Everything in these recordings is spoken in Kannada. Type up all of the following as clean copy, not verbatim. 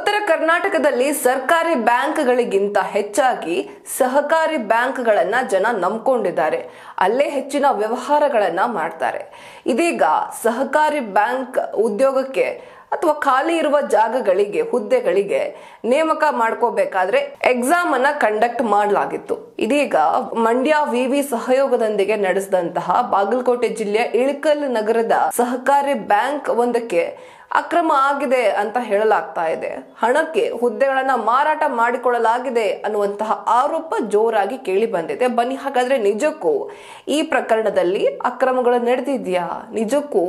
ಉತ್ತರ ಕರ್ನಾಟಕದಲ್ಲಿ ಸರ್ಕಾರಿ ಬ್ಯಾಂಕ್ಗಳಿಗಿಂತ ಹೆಚ್ಚಾಗಿ ಸಹಕಾರಿ ಬ್ಯಾಂಕ್ಗಳನ್ನ ಜನ ನಂಬಿಕೊಂಡಿದ್ದಾರೆ. ಅಲ್ಲೇ ಹೆಚ್ಚಿನ ವ್ಯವಹಾರಗಳನ್ನ ಮಾಡ್ತಾರೆ. ಇದೀಗ ಸಹಕಾರಿ ಬ್ಯಾಂಕ್ ಉದ್ಯೋಗಕ್ಕೆ ಅಥವಾ ಖಾಲಿ ಇರುವ ಜಾಗಗಳಿಗೆ ಹುದ್ದೆಗಳಿಗೆ ನೇಮಕ ಮಾಡ್ಕೋಬೇಕಾದ್ರೆ ಎಕ್ಸಾಮ್ ಅನ್ನ ಕಂಡಕ್ಟ್ ಮಾಡಲಾಗಿತ್ತು. ಇದೀಗ ಮಂಡ್ಯ ವಿವಿ ಸಹಯೋಗದೊಂದಿಗೆ ನಡೆಸಿದಂತಹ ಬಾಗಲಕೋಟೆ ಜಿಲ್ಲೆಯ ಇಳಕಲ್ ನಗರದ ಸಹಕಾರಿ ಬ್ಯಾಂಕ್ ಒಂದಕ್ಕೆ ಅಕ್ರಮ ಆಗಿದೆ ಅಂತ ಹೇಳಲಾಗ್ತಾ ಇದೆ. ಹಣಕ್ಕೆ ಹುದ್ದೆಗಳನ್ನ ಮಾರಾಟ ಮಾಡಿಕೊಳ್ಳಲಾಗಿದೆ ಅನ್ನುವಂತಹ ಆರೋಪ ಜೋರಾಗಿ ಕೇಳಿ ಬಂದಿದೆ. ಬನ್ನಿ ಹಾಗಾದ್ರೆ ನಿಜಕ್ಕೂ ಈ ಪ್ರಕರಣದಲ್ಲಿ ಅಕ್ರಮಗಳು ನಡೆದಿದ್ಯಾ? ನಿಜಕ್ಕೂ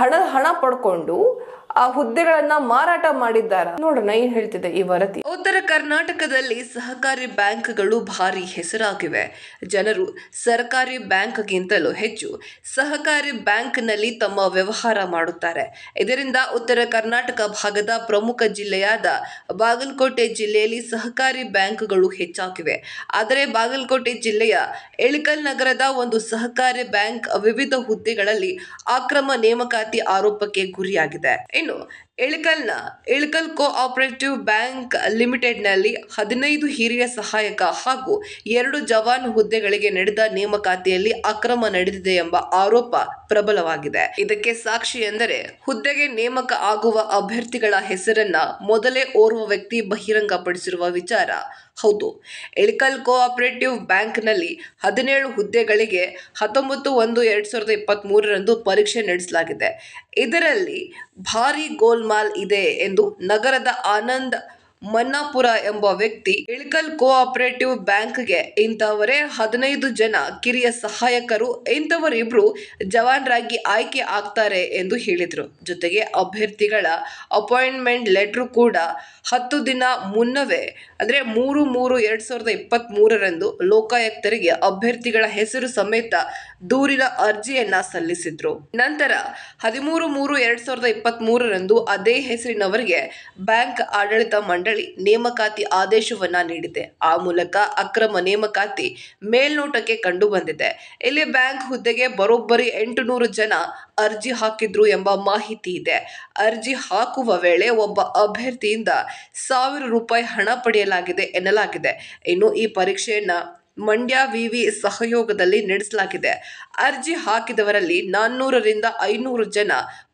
ಹಣ ಪಡ್ಕೊಂಡು ಆ ಹುದ್ದೆಗಳನ್ನ ಮಾರಾಟ ಮಾಡಿದ್ದಾರ? ನೋಡೋಣ ಏನ್ ಹೇಳ್ತಿದೆ ಈ ವರದಿ. ಉತ್ತರ ಕರ್ನಾಟಕದಲ್ಲಿ ಸಹಕಾರಿ ಬ್ಯಾಂಕ್ಗಳು ಭಾರಿ ಹೆಸರಾಗಿವೆ. ಜನರು ಸರ್ಕಾರಿ ಬ್ಯಾಂಕ್ಗಿಂತಲೂ ಹೆಚ್ಚು ಸಹಕಾರಿ ಬ್ಯಾಂಕ್ನಲ್ಲಿ ತಮ್ಮ ವ್ಯವಹಾರ ಮಾಡುತ್ತಾರೆ. ಇದರಿಂದ ಉತ್ತರ ಕರ್ನಾಟಕ ಭಾಗದ ಪ್ರಮುಖ ಜಿಲ್ಲೆಯಾದ ಬಾಗಲಕೋಟೆ ಜಿಲ್ಲೆಯಲ್ಲಿ ಸಹಕಾರಿ ಬ್ಯಾಂಕ್ಗಳು ಹೆಚ್ಚಾಗಿವೆ. ಆದರೆ ಬಾಗಲಕೋಟೆ ಜಿಲ್ಲೆಯ ಇಳಕಲ್ ನಗರದ ಒಂದು ಸಹಕಾರಿ ಬ್ಯಾಂಕ್ ವಿವಿಧ ಹುದ್ದೆಗಳಲ್ಲಿ ಅಕ್ರಮ ನೇಮಕಾತಿ ಆರೋಪಕ್ಕೆ ಗುರಿಯಾಗಿದೆ. ಇನ್ನು ಇಳಕಲ್ ಕೋಆಪರೇಟಿವ್ ಬ್ಯಾಂಕ್ ಲಿಮಿಟೆಡ್ನಲ್ಲಿ 15 ಹಿರಿಯ ಸಹಾಯಕ ಹಾಗೂ 2 ಜವಾನ್ ಹುದ್ದೆಗಳಿಗೆ ನಡೆದ ನೇಮಕಾತಿಯಲ್ಲಿ ಅಕ್ರಮ ನಡೆದಿದೆ ಎಂಬ ಆರೋಪ ಪ್ರಬಲವಾಗಿದೆ. ಇದಕ್ಕೆ ಸಾಕ್ಷಿ ಎಂದರೆ ಹುದ್ದೆಗೆ ನೇಮಕ ಆಗುವ ಅಭ್ಯರ್ಥಿಗಳ ಹೆಸರನ್ನ ಮೊದಲೇ ಓರ್ವ ವ್ಯಕ್ತಿ ಬಹಿರಂಗಪಡಿಸಿರುವ ವಿಚಾರ. ಹೌದು, ಇಳಕಲ್ ಕೋಆಪರೇಟಿವ್ ಬ್ಯಾಂಕ್ನಲ್ಲಿ 17 ಹುದ್ದೆಗಳಿಗೆ 19/1/2023 ಪರೀಕ್ಷೆ ನಡೆಸಲಾಗಿದೆ. ಇದರಲ್ಲಿ ಭಾರಿ ಗೋಲ್ಮಾಲ್ ಇದೆ ಎಂದು ನಗರದ ಆನಂದ್ ಮನ್ನಾಪುರ ಎಂಬ ವ್ಯಕ್ತಿ ಇಳಕಲ್ ಕೋಆಪರೇಟಿವ್ ಬ್ಯಾಂಕ್ಗೆ ಇಂಥವರೇ 15 ಜನ ಕಿರಿಯ ಸಹಾಯಕರು, ಇಂಥವರಿಬ್ರು ಜವಾನರಾಗಿ ಆಯ್ಕೆ ಆಗ್ತಾರೆ ಎಂದು ಹೇಳಿದ್ರು. ಜೊತೆಗೆ ಅಭ್ಯರ್ಥಿಗಳ ಅಪಾಯಿಂಟ್ಮೆಂಟ್ ಲೆಟರ್ ಕೂಡ 10 ದಿನ ಮುನ್ನವೇ ಅಂದ್ರೆ 3/3/2023 ಲೋಕಾಯುಕ್ತರಿಗೆ ಅಭ್ಯರ್ಥಿಗಳ ಹೆಸರು ಸಮೇತ ದೂರಿನ ಅರ್ಜಿಯನ್ನ ಸಲ್ಲಿಸಿದ್ರು. ನಂತರ 13/3/2023 ಅದೇ ಹೆಸರಿನವರಿಗೆ ಬ್ಯಾಂಕ್ ಆಡಳಿತ ಮಂಡಳಿ ನೇಮಕಾತಿ ಆದೇಶವನ್ನ ನೀಡಿದೆ. ಆ ಮೂಲಕ ಅಕ್ರಮ ನೇಮಕಾತಿ ಮೇಲ್ನೋಟಕ್ಕೆ ಕಂಡು ಬಂದಿದೆ. ಇಲ್ಲಿ ಬ್ಯಾಂಕ್ ಹುದ್ದೆಗೆ ಬರೋಬ್ಬರಿ 800 ಜನ ಅರ್ಜಿ ಹಾಕಿದ್ರು ಎಂಬ ಮಾಹಿತಿ ಇದೆ. ಅರ್ಜಿ ಹಾಕುವ ವೇಳೆ ಒಬ್ಬ ಅಭ್ಯರ್ಥಿಯಿಂದ ₹1000 ಹಣ ಪಡೆಯಲಾಗಿದೆ ಎನ್ನಲಾಗಿದೆ. ಇನ್ನು ಈ ಪರೀಕ್ಷೆಯನ್ನ ಮಂಡ್ಯ ವಿವಿ ಸಹಯೋಗದಲ್ಲಿ ನಡೆಸಲಾಗಿದೆ. ಅರ್ಜಿ ಹಾಕಿದವರಲ್ಲಿ 400ರಿಂದ 500 ಜನ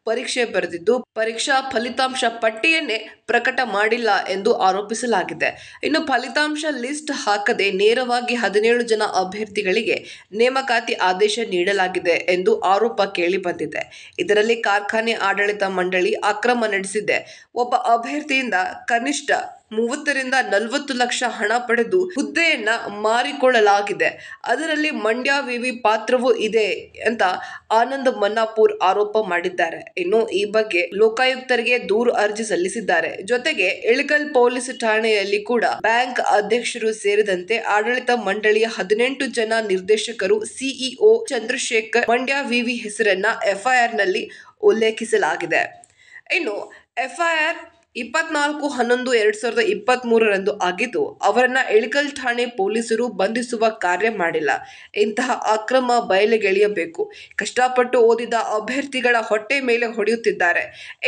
ಪರೀಕ್ಷೆ ಬರೆದಿದ್ದು ಪರೀಕ್ಷಾ ಫಲಿತಾಂಶ ಪಟ್ಟಿಯನ್ನೇ ಪ್ರಕಟ ಮಾಡಿಲ್ಲ ಎಂದು ಆರೋಪಿಸಲಾಗಿದೆ. ಇನ್ನು ಫಲಿತಾಂಶ ಲಿಸ್ಟ್ ಹಾಕದೆ ನೇರವಾಗಿ 17 ಜನ ಅಭ್ಯರ್ಥಿಗಳಿಗೆ ನೇಮಕಾತಿ ಆದೇಶ ನೀಡಲಾಗಿದೆ ಎಂದು ಆರೋಪ ಕೇಳಿ ಬಂದಿದೆ. ಇದರಲ್ಲಿ ಕಾರ್ಖಾನೆ ಆಡಳಿತ ಮಂಡಳಿ ಅಕ್ರಮ ನಡೆಸಿದೆ. ಒಬ್ಬ ಅಭ್ಯರ್ಥಿಯಿಂದ ಕನಿಷ್ಠ 30ರಿಂದ 40 ಲಕ್ಷ ಹಣ ಪಡೆದು ಹುದ್ದೆಯನ್ನ ಮಾರಿಕೊಳ್ಳಲಾಗಿದೆ. ಅದರಲ್ಲಿ ಮಂಡ್ಯ ವಿವಿ ಪಾತ್ರವೂ ಇದೆ ಅಂತ ಆನಂದ್ ಮನ್ನಾಪುರ್ ಆರೋಪ ಮಾಡಿದ್ದಾರೆ. ಇನ್ನು ಈ ಬಗ್ಗೆ ಲೋಕಾಯುಕ್ತರಿಗೆ ದೂರು ಅರ್ಜಿ ಸಲ್ಲಿಸಿದ್ದಾರೆ. ಜೊತೆಗೆ ಇಳಕಲ್ ಪೊಲೀಸ್ ಠಾಣೆಯಲ್ಲಿ ಕೂಡ ಬ್ಯಾಂಕ್ ಅಧ್ಯಕ್ಷರು ಸೇರಿದಂತೆ ಆಡಳಿತ ಮಂಡಳಿಯ 18 ಜನ ನಿರ್ದೇಶಕರು, ಸಿಇಒ ಚಂದ್ರಶೇಖರ್, ಮಂಡ್ಯ ವಿವಿ ಹೆಸರನ್ನ ಎಫ್ಐಆರ್ ನಲ್ಲಿ ಉಲ್ಲೇಖಿಸಲಾಗಿದೆ. ಇನ್ನು ಎಫ್ಐಆರ್ 24/11/2023 ಆಗಿದ್ದು ಅವರನ್ನ ಇಳಕಲ್ ಠಾಣೆ ಪೊಲೀಸರು ಬಂಧಿಸುವ ಕಾರ್ಯ ಮಾಡಿಲ್ಲ. ಇಂತಹ ಅಕ್ರಮ ಬಯಲಿಗೆಳೆಯಬೇಕು. ಕಷ್ಟಪಟ್ಟು ಓದಿದ ಅಭ್ಯರ್ಥಿಗಳ ಹೊಟ್ಟೆ ಮೇಲೆ ಹೊಡೆಯುತ್ತಿದ್ದಾರೆ.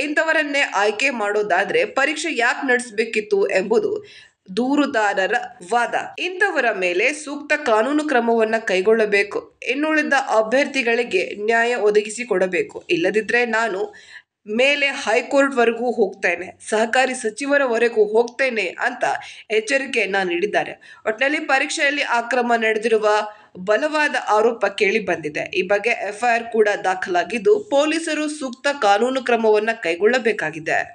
ಇಂಥವರನ್ನೇ ಆಯ್ಕೆ ಮಾಡೋದಾದ್ರೆ ಪರೀಕ್ಷೆ ಯಾಕೆ ನಡೆಸಬೇಕಿತ್ತು ಎಂಬುದು ದೂರುದಾರರ ವಾದ. ಇಂಥವರ ಮೇಲೆ ಸೂಕ್ತ ಕಾನೂನು ಕ್ರಮವನ್ನ ಕೈಗೊಳ್ಳಬೇಕು. ಇನ್ನುಳಿದ ಅಭ್ಯರ್ಥಿಗಳಿಗೆ ನ್ಯಾಯ ಒದಗಿಸಿಕೊಡಬೇಕು. ಇಲ್ಲದಿದ್ರೆ ನಾನು ಮೇಲೆ ಹೈಕೋರ್ಟ್ ವರೆಗೂ ಹೋಗ್ತೇನೆ, ಸಹಕಾರಿ ಸಚಿವರವರೆಗೂ ಹೋಗ್ತೇನೆ ಅಂತ ಎಚ್ಚರಿಕೆಯನ್ನ ನೀಡಿದ್ದಾರೆ. ಒಟ್ಟಿನಲ್ಲಿ ಪರೀಕ್ಷೆಯಲ್ಲಿ ಅಕ್ರಮ ನಡೆದಿರುವ ಬಲವಾದ ಆರೋಪ ಕೇಳಿ ಬಂದಿದೆ. ಈ ಬಗ್ಗೆ ಎಫ್ಐಆರ್ ಕೂಡ ದಾಖಲಾಗಿದ್ದು ಪೊಲೀಸರು ಸೂಕ್ತ ಕಾನೂನು ಕ್ರಮವನ್ನ ಕೈಗೊಳ್ಳಬೇಕಾಗಿದೆ.